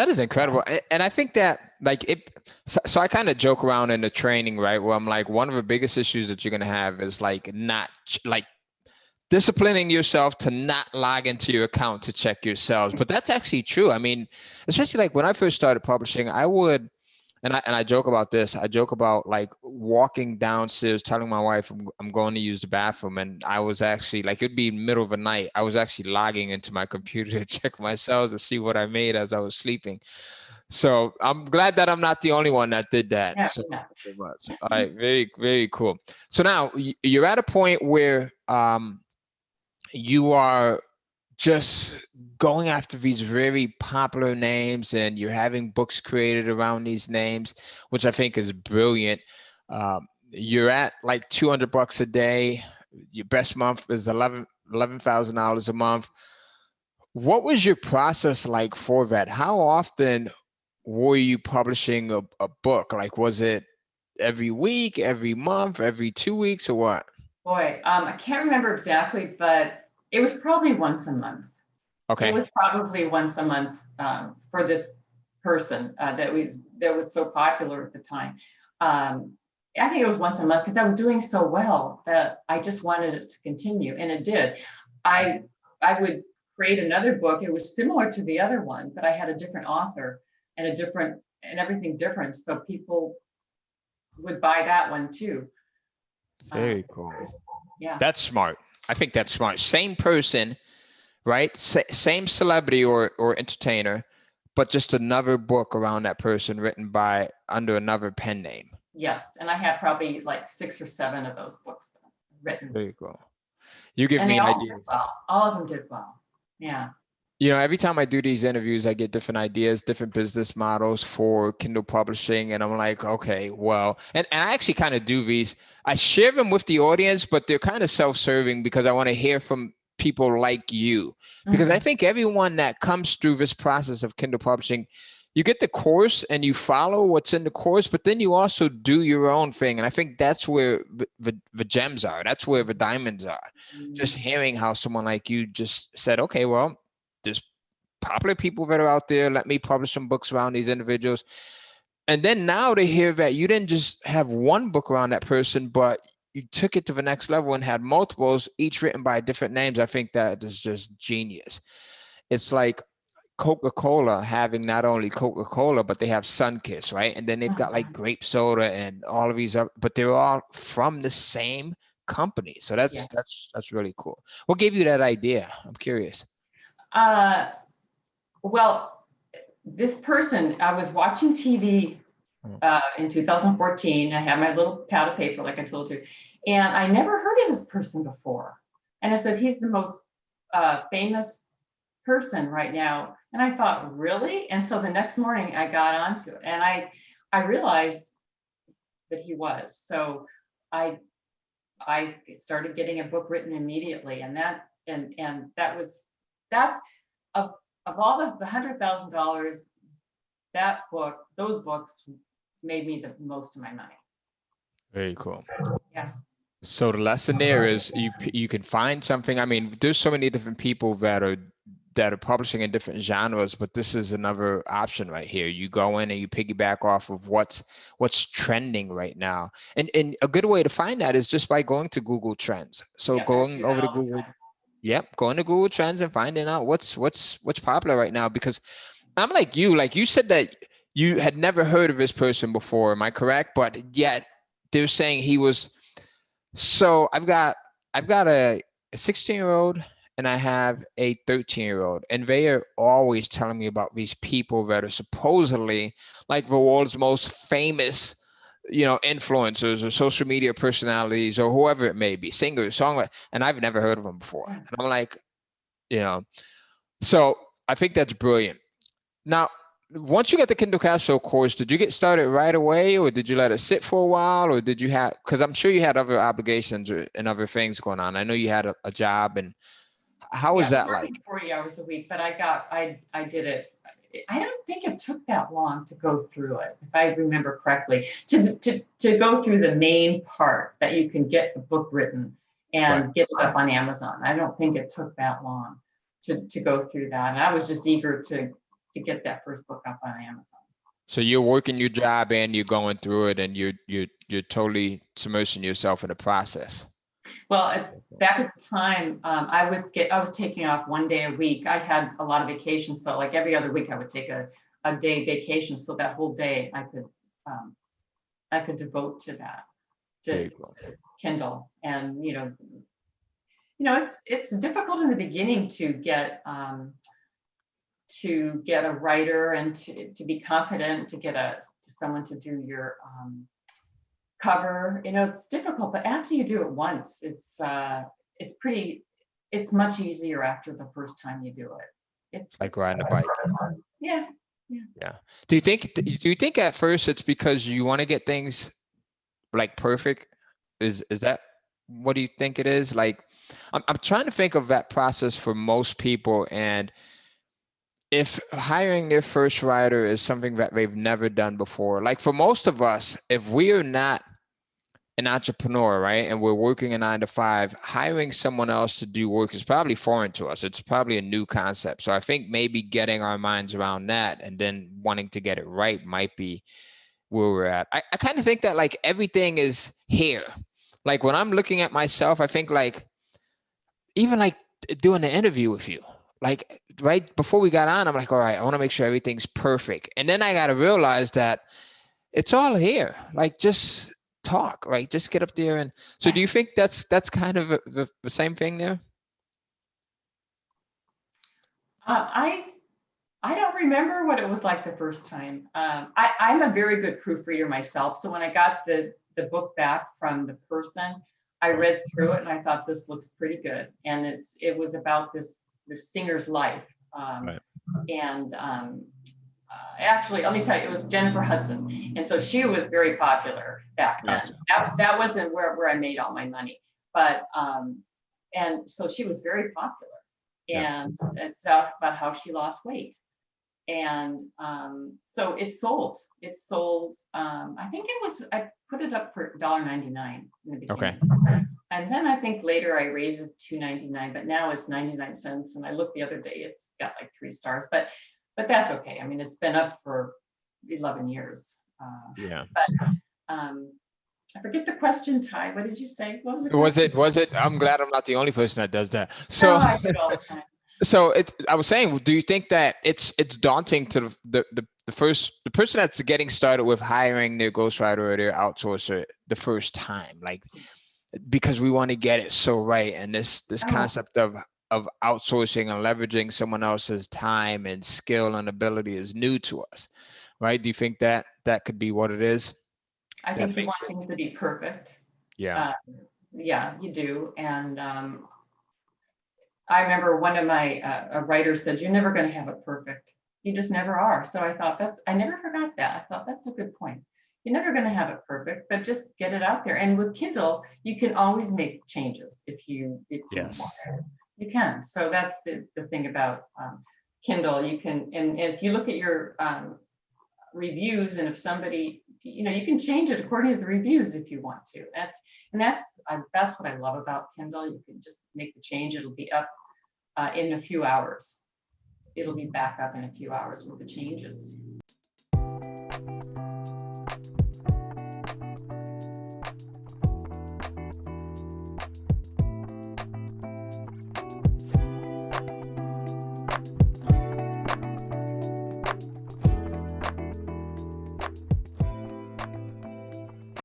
That is incredible. And I think that like so I kind of joke around in the training, right? Where I'm like, one of the biggest issues that you're going to have is like not like disciplining yourself to not log into your account to check your sales. But that's actually true. I mean, especially like when I first started publishing, I would, and I joke about this. I joke about like walking downstairs, telling my wife I'm going to use the bathroom, and I was actually like, it'd be middle of the night. I was actually logging into my computer to check my sales to see what I made as I was sleeping. So I'm glad that I'm not the only one that did that. Yeah, So yeah. very much. All right, very, very cool. So now you're at a point where you are just going after these very popular names and you're having books created around these names, which I think is brilliant. You're at like $200 a day. Your best month is $11,000 a month. What was your process like for that? How often were you publishing a book? Like, was it every week, every month, every 2 weeks, or what? Boy, I can't remember exactly, but it was probably once a month. Okay. It was probably once a month for this person that was so popular at the time. I think it was once a month because I was doing so well that I just wanted it to continue, and it did. I would create another book. It was similar to the other one, but I had a different author and everything different. So people would buy that one too. Very cool. Yeah. That's smart. I think that's smart. Same person, right? Same celebrity or entertainer, but just another book around that person written by under another pen name. Yes. And I have probably like 6 or 7 of those books written. Very cool. You give me an idea. Well. All of them did well. Yeah. You know, every time I do these interviews, I get different ideas, different business models for Kindle publishing. And I'm like, okay, well, and I actually kind of do these. I share them with the audience, but they're kind of self-serving because I want to hear from people like you. Because I think everyone that comes through this process of Kindle publishing, you get the course and you follow what's in the course, but then you also do your own thing. And I think that's where the gems are. That's where the diamonds are. Just hearing how someone like you just said, okay, well, there's popular people that are out there. Let me publish some books around these individuals. And then now to hear that you didn't just have one book around that person, but you took it to the next level and had multiples, each written by different names. I think that is just genius. It's like Coca-Cola having not only Coca-Cola, but they have Sunkist, right? And then they've got like grape soda and all of these, but they're all from the same company. So that's really cool. What gave you that idea? I'm curious. Well, this person, I was watching TV in 2014. I had my little pad of paper, like I told you, and I never heard of this person before. And I said, he's the most famous person right now. And I thought, really? And so the next morning I got onto it, and I realized that he was. So I started getting a book written immediately, and that's of all the $100,000, those books made me the most of my money. Very cool. Yeah. So the lesson there is you can find something. I mean, there's so many different people that are publishing in different genres, but this is another option right here. You go in and you piggyback off of what's trending right now. And a good way to find that is just by going to Google Trends. So going over to Google. Yep, going to Google Trends and finding out what's popular right now. Because I'm like you said that you had never heard of this person before. Am I correct? But yet they're saying he was. So I've got a 16-year-old and I have a 13-year-old, and they are always telling me about these people that are supposedly like the world's most famous, influencers or social media personalities or whoever it may be, singers, songwriters, and I've never heard of them before. And I'm like, so I think that's brilliant. Now, once you got the Kindle Cash Flow course, did you get started right away, or did you let it sit for a while, or did you have, because I'm sure you had other obligations and other things going on. I know you had a job, and how was that like? 40 hours a week, but I did it. I don't think it took that long to go through it, if I remember correctly, to go through the main part that you can get the book written and get it up on Amazon. I don't think it took that long to go through that. And I was just eager to to get that first book up on Amazon. So you're working your job and you're going through it, and you're totally submersing yourself in the process. Well, back at the time, I was taking off 1 day a week. I had a lot of vacations, so like every other week I would take a day vacation. So that whole day I could devote to that, to Kindle. And it's difficult in the beginning to get a writer and to be confident, to get someone to do your cover. It's difficult, but after you do it once, it's much easier after the first time you do it. It's like riding a bike. Yeah. Do you think at first it's because you want to get things like perfect? Is that what do you think it is? Like, I'm trying to think of that process for most people, and if hiring their first writer is something that they've never done before, like for most of us, if we are not an entrepreneur, right, and we're working a 9 to 5, hiring someone else to do work is probably foreign to us. It's probably a new concept. So I think maybe getting our minds around that and then wanting to get it right might be where we're at. I kind of think that like everything is here. Like when I'm looking at myself, I think like even like doing an interview with you, like right before we got on, I'm like, all right, I want to make sure everything's perfect. And then I got to realize that it's all here. Like just talk, right? Just get up there. And so do you think that's kind of the same thing there? I don't remember what it was like the first time. I'm a very good proofreader myself. So when I got the book back from the person, I read through it and I thought this looks pretty good. And it was about this singer's life. Right. And actually, let me tell you, it was Jennifer Hudson. And so she was very popular back then. That wasn't where I made all my money. But, and so she was very popular. And it's about how she lost weight. And so it sold. I think I put it up for $1.99 in the beginning. Okay. And then I think later I raised it to $2.99, but now it's 99 cents. And I looked the other day, it's got like 3 stars, but that's okay. I mean, it's been up for 11 years. But I forget the question, Ty. What did you say? What was the question? Was it? I'm glad I'm not the only person that does that. So I do it all the time. So I was saying, do you think that it's daunting to the person that's getting started with hiring their ghostwriter or their outsourcer the first time, like because we want to get it so right, and this concept of outsourcing and leveraging someone else's time and skill and ability is new to us, right? Do you think that could be what it is? I think you want things to be perfect. Yeah. Yeah, you do, and I remember one of my a writer said, "You're never going to have it perfect. You just never are." So I thought I never forgot that. I thought that's a good point. You're never going to have it perfect, but just get it out there. And with Kindle, you can always make changes if you want to. You can. So that's the thing about Kindle. You can, and if you look at your reviews, and if somebody, you can change it according to the reviews if you want to. That's what I love about Kindle. You can just make the change. It'll be up in a few hours. It'll be back up in a few hours with the changes.